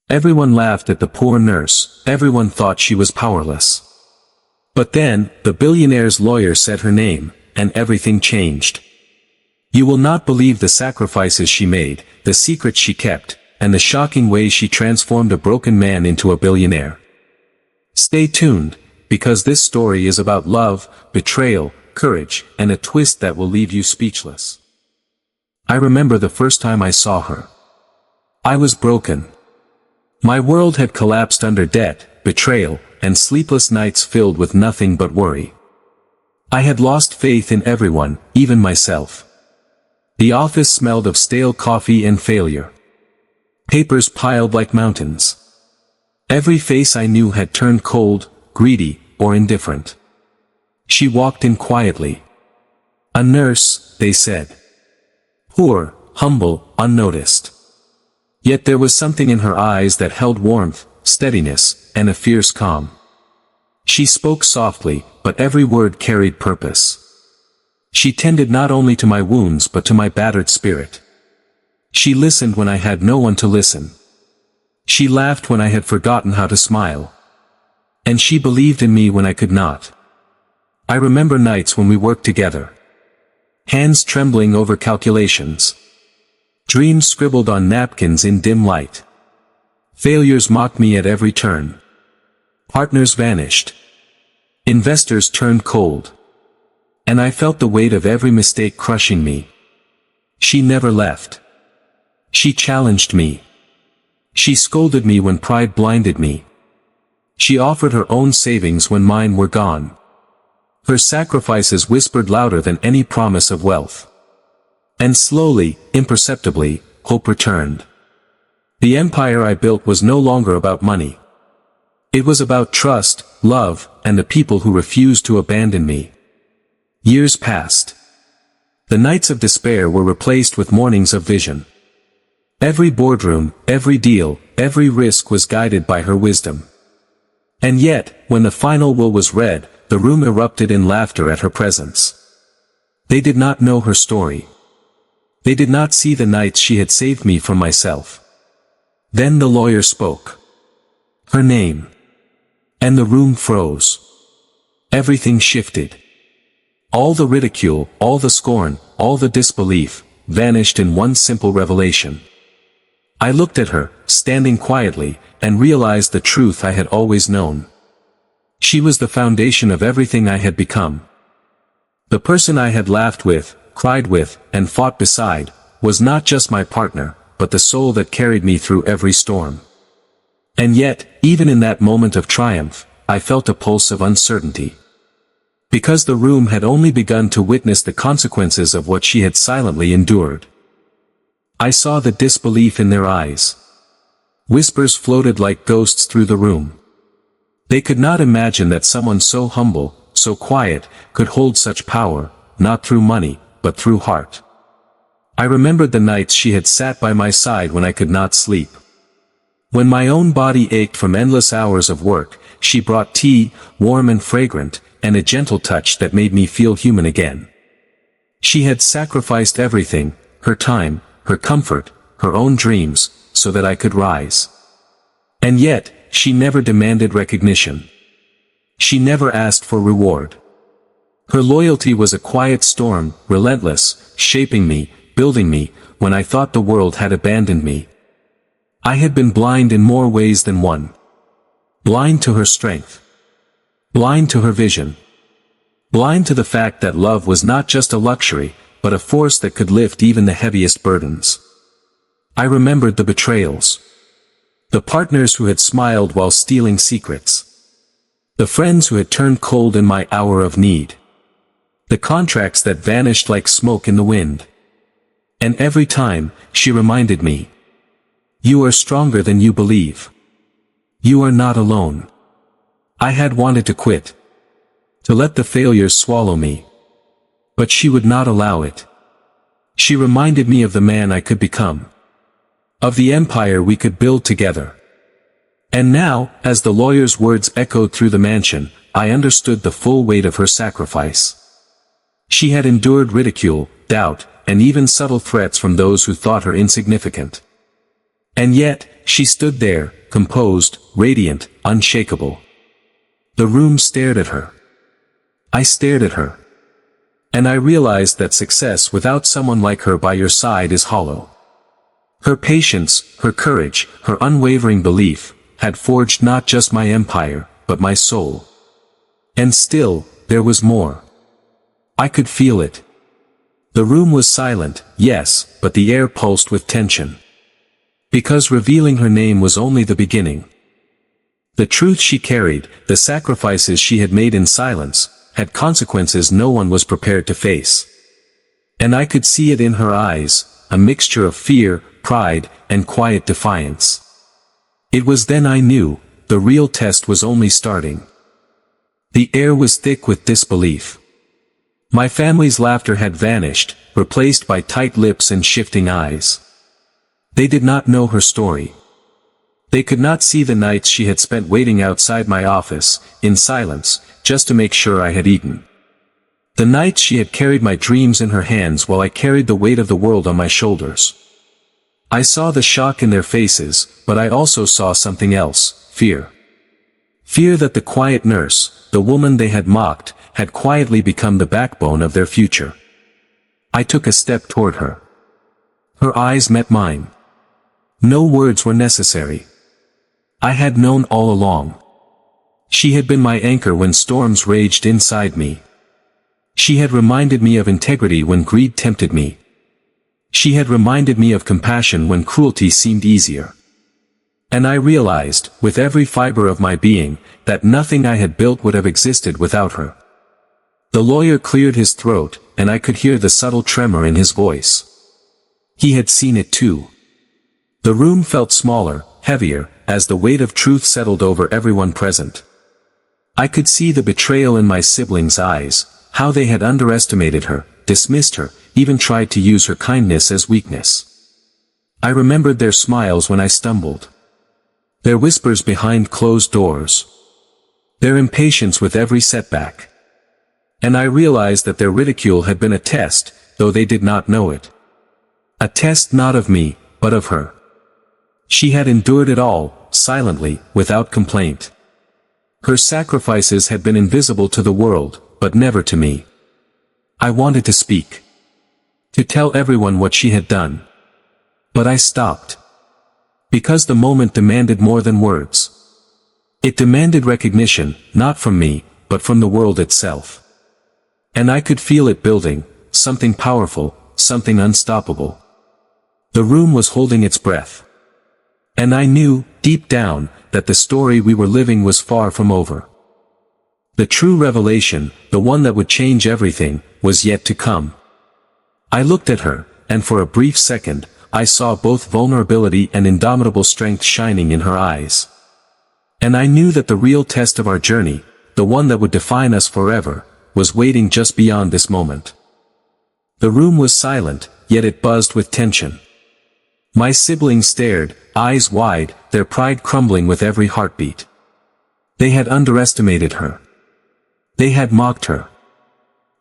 Everyone laughed at the poor nurse, everyone thought she was powerless. But then, the billionaire's lawyer said her name, and everything changed. You will not believe the sacrifices she made, the secrets she kept, and the shocking way she transformed a broken man into a billionaire. Stay tuned, because this story is about love, betrayal, courage, and a twist that will leave you speechless. I remember the first time I saw her. I was broken. My world had collapsed under debt, betrayal, and sleepless nights filled with nothing but worry. I had lost faith in everyone, even myself. The office smelled of stale coffee and failure. Papers piled like mountains. Every face I knew had turned cold, greedy, or indifferent. She walked in quietly. A nurse, they said. Poor, humble, unnoticed. Yet there was something in her eyes that held warmth, steadiness, and a fierce calm. She spoke softly, but every word carried purpose. She tended not only to my wounds but to my battered spirit. She listened when I had no one to listen. She laughed when I had forgotten how to smile. And she believed in me when I could not. I remember nights when we worked together. Hands trembling over calculations. Dreams scribbled on napkins in dim light. Failures mocked me at every turn. Partners vanished. Investors turned cold. And I felt the weight of every mistake crushing me. She never left. She challenged me. She scolded me when pride blinded me. She offered her own savings when mine were gone. Her sacrifices whispered louder than any promise of wealth. And slowly, imperceptibly, hope returned. The empire I built was no longer about money. It was about trust, love, and the people who refused to abandon me. Years passed. The nights of despair were replaced with mornings of vision. Every boardroom, every deal, every risk was guided by her wisdom. And yet, when the final will was read, the room erupted in laughter at her presence. They did not know her story. They did not see the nights she had saved me from myself. Then the lawyer spoke. Her name. And the room froze. Everything shifted. All the ridicule, all the scorn, all the disbelief, vanished in one simple revelation. I looked at her, standing quietly, and realized the truth I had always known. She was the foundation of everything I had become. The person I had laughed with, cried with, and fought beside, was not just my partner, but the soul that carried me through every storm. And yet, even in that moment of triumph, I felt a pulse of uncertainty. Because the room had only begun to witness the consequences of what she had silently endured. I saw the disbelief in their eyes. Whispers floated like ghosts through the room. They could not imagine that someone so humble, so quiet, could hold such power, not through money, but through heart. I remembered the nights she had sat by my side when I could not sleep. When my own body ached from endless hours of work, she brought tea, warm and fragrant, and a gentle touch that made me feel human again. She had sacrificed everything, her time, her comfort, her own dreams, so that I could rise. And yet, she never demanded recognition. She never asked for reward. Her loyalty was a quiet storm, relentless, shaping me, building me, when I thought the world had abandoned me. I had been blind in more ways than one. Blind to her strength. Blind to her vision. Blind to the fact that love was not just a luxury, but a force that could lift even the heaviest burdens. I remembered the betrayals. The partners who had smiled while stealing secrets. The friends who had turned cold in my hour of need. The contracts that vanished like smoke in the wind. And every time, she reminded me. You are stronger than you believe. You are not alone. I had wanted to quit. To let the failures swallow me. But she would not allow it. She reminded me of the man I could become. Of the empire we could build together. And now, as the lawyer's words echoed through the mansion, I understood the full weight of her sacrifice. She had endured ridicule, doubt, and even subtle threats from those who thought her insignificant. And yet, she stood there, composed, radiant, unshakable. The room stared at her. I stared at her. And I realized that success without someone like her by your side is hollow. Her patience, her courage, her unwavering belief, had forged not just my empire, but my soul. And still, there was more. I could feel it. The room was silent, yes, but the air pulsed with tension. Because revealing her name was only the beginning. The truth she carried, the sacrifices she had made in silence, had consequences no one was prepared to face. And I could see it in her eyes, a mixture of fear, pride, and quiet defiance. It was then I knew, the real test was only starting. The air was thick with disbelief. My family's laughter had vanished, replaced by tight lips and shifting eyes. They did not know her story. They could not see the nights she had spent waiting outside my office, in silence, just to make sure I had eaten. The nights she had carried my dreams in her hands while I carried the weight of the world on my shoulders. I saw the shock in their faces, but I also saw something else, fear. Fear that the quiet nurse, the woman they had mocked, had quietly become the backbone of their future. I took a step toward her. Her eyes met mine. No words were necessary. I had known all along. She had been my anchor when storms raged inside me. She had reminded me of integrity when greed tempted me. She had reminded me of compassion when cruelty seemed easier. And I realized, with every fiber of my being, that nothing I had built would have existed without her. The lawyer cleared his throat, and I could hear the subtle tremor in his voice. He had seen it too. The room felt smaller, heavier, as the weight of truth settled over everyone present. I could see the betrayal in my siblings' eyes, how they had underestimated her, dismissed her, even tried to use her kindness as weakness. I remembered their smiles when I stumbled. Their whispers behind closed doors. Their impatience with every setback. And I realized that their ridicule had been a test, though they did not know it. A test not of me, but of her. She had endured it all, silently, without complaint. Her sacrifices had been invisible to the world, but never to me. I wanted to speak. To tell everyone what she had done. But I stopped. Because the moment demanded more than words. It demanded recognition, not from me, but from the world itself. And I could feel it building, something powerful, something unstoppable. The room was holding its breath. And I knew, deep down, that the story we were living was far from over. The true revelation, the one that would change everything, was yet to come. I looked at her, and for a brief second, I saw both vulnerability and indomitable strength shining in her eyes. And I knew that the real test of our journey, the one that would define us forever, was waiting just beyond this moment. The room was silent, yet it buzzed with tension. My siblings stared, eyes wide, their pride crumbling with every heartbeat. They had underestimated her. They had mocked her.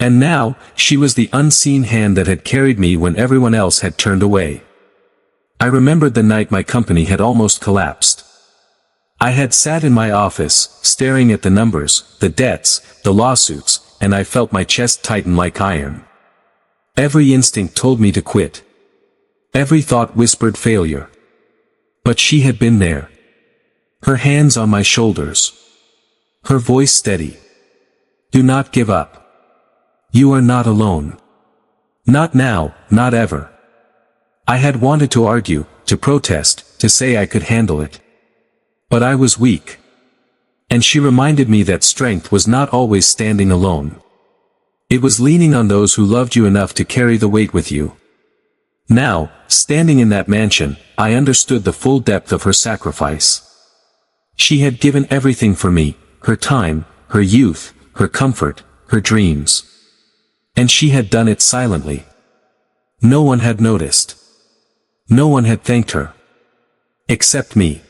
And now, she was the unseen hand that had carried me when everyone else had turned away. I remembered the night my company had almost collapsed. I had sat in my office, staring at the numbers, the debts, the lawsuits, and I felt my chest tighten like iron. Every instinct told me to quit. Every thought whispered failure. But she had been there. Her hands on my shoulders. Her voice steady. Do not give up. You are not alone. Not now, not ever. I had wanted to argue, to protest, to say I could handle it. But I was weak. And she reminded me that strength was not always standing alone. It was leaning on those who loved you enough to carry the weight with you. Now, standing in that mansion, I understood the full depth of her sacrifice. She had given everything for me, her time, her youth, her comfort, her dreams. And she had done it silently. No one had noticed. No one had thanked her. Except me.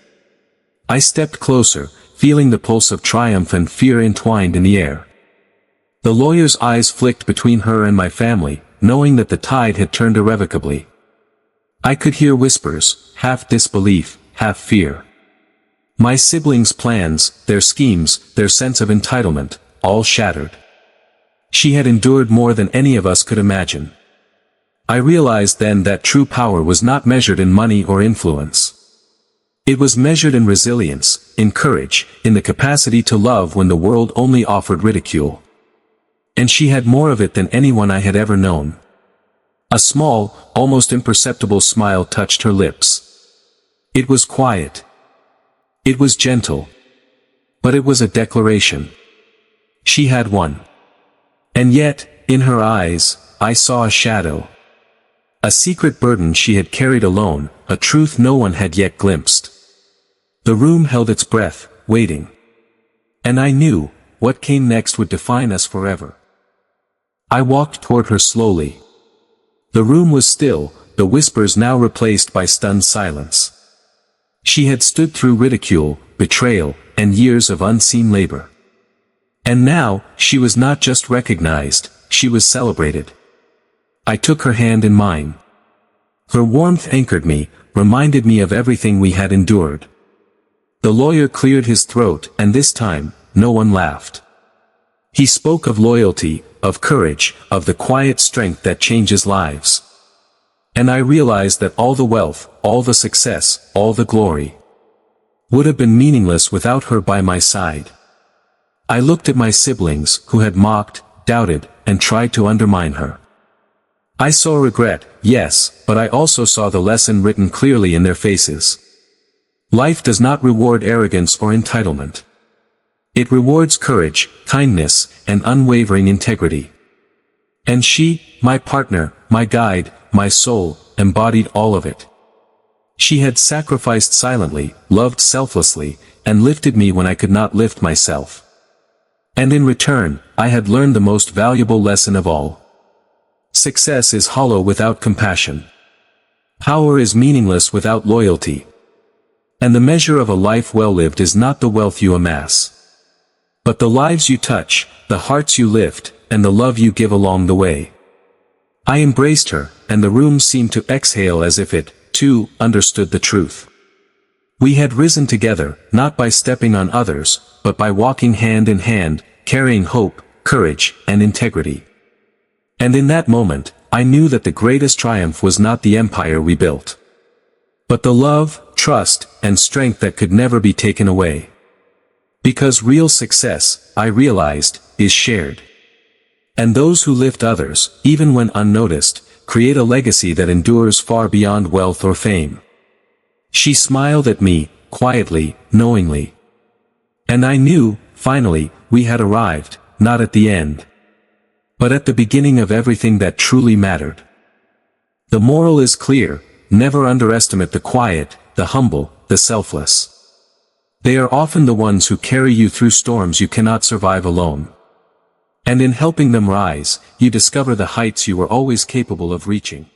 I stepped closer, feeling the pulse of triumph and fear entwined in the air. The lawyer's eyes flicked between her and my family, knowing that the tide had turned irrevocably. I could hear whispers, half disbelief, half fear. My siblings' plans, their schemes, their sense of entitlement, all shattered. She had endured more than any of us could imagine. I realized then that true power was not measured in money or influence. It was measured in resilience, in courage, in the capacity to love when the world only offered ridicule. And she had more of it than anyone I had ever known. A small, almost imperceptible smile touched her lips. It was quiet. It was gentle. But it was a declaration. She had won. And yet, in her eyes, I saw a shadow. A secret burden she had carried alone, a truth no one had yet glimpsed. The room held its breath, waiting. And I knew, what came next would define us forever. I walked toward her slowly. The room was still, the whispers now replaced by stunned silence. She had stood through ridicule, betrayal, and years of unseen labor. And now, she was not just recognized, she was celebrated. I took her hand in mine. Her warmth anchored me, reminded me of everything we had endured. The lawyer cleared his throat, and this time, no one laughed. He spoke of loyalty, of courage, of the quiet strength that changes lives. And I realized that all the wealth, all the success, all the glory would have been meaningless without her by my side. I looked at my siblings, who had mocked, doubted, and tried to undermine her. I saw regret, yes, but I also saw the lesson written clearly in their faces. Life does not reward arrogance or entitlement. It rewards courage, kindness, and unwavering integrity. And she, my partner, my guide, my soul, embodied all of it. She had sacrificed silently, loved selflessly, and lifted me when I could not lift myself. And in return, I had learned the most valuable lesson of all. Success is hollow without compassion. Power is meaningless without loyalty. And the measure of a life well lived is not the wealth you amass, but the lives you touch, the hearts you lift, and the love you give along the way. I embraced her, and the room seemed to exhale as if it, too, understood the truth. We had risen together, not by stepping on others, but by walking hand in hand, carrying hope, courage, and integrity. And in that moment, I knew that the greatest triumph was not the empire we built, but the love, trust, and strength that could never be taken away. Because real success, I realized, is shared. And those who lift others, even when unnoticed, create a legacy that endures far beyond wealth or fame. She smiled at me, quietly, knowingly. And I knew, finally, we had arrived, not at the end, but at the beginning of everything that truly mattered. The moral is clear: never underestimate the quiet, the humble, the selfless. They are often the ones who carry you through storms you cannot survive alone. And in helping them rise, you discover the heights you were always capable of reaching.